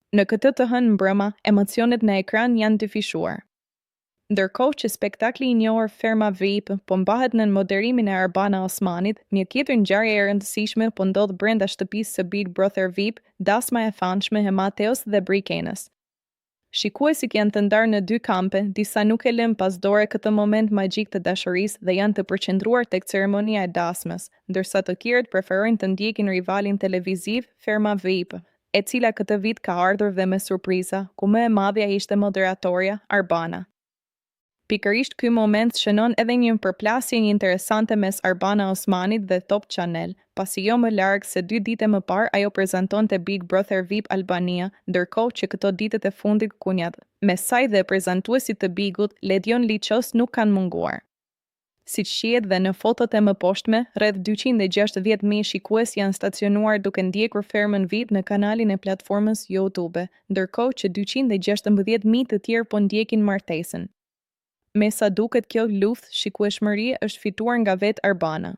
Në këtë të hënë mbrëma, emocionet në ekran janë të fishuar. Ndërkohë që spektakli I njohur Ferma VIP po mbahet në moderimin e Arbana Osmanit, një tjetër ngjarje e rëndësishme po ndodh brenda shtëpisë së Big Brother VIP, dasma e famshme e Mateos dhe Brikenës. Shikuesit janë të ndarë në dy kampe, disa nuk e lënë pas dore këtë moment magjik të dashurisë dhe janë të përqendruar tek ceremonia e dasmës, ndërsa të tjerët preferojnë të ndjekin rivalin televiziv Ferma VIP, e cila këtë vit ka ardhur dhe me surpriza, ku më e madhja ishte moderatorja Arbana. Pikërisht ky moment shënon edhe një përplasje interesante mes Arbana Osmanit dhe Top Channel, pasi jo më larg se 2 ditë më parë ajo prezantonte Big Brother VIP Albania, ndërkohë që këto ditët e fundit kunjat me saj dhe prezantuesit të Bigut, Ledion Liços nuk kanë munguar. Siç shihet dhe në fotot e mëposhtme, rreth 260.000 shikues janë stacionuar duke ndjekur Fermën VIP në kanalin e platformës YouTube, ndërkohë që 216.000 të tjerë po ndjekin martesën. Me sa duket kjo luftë shikueshmëri është fituar nga vetë Arbana.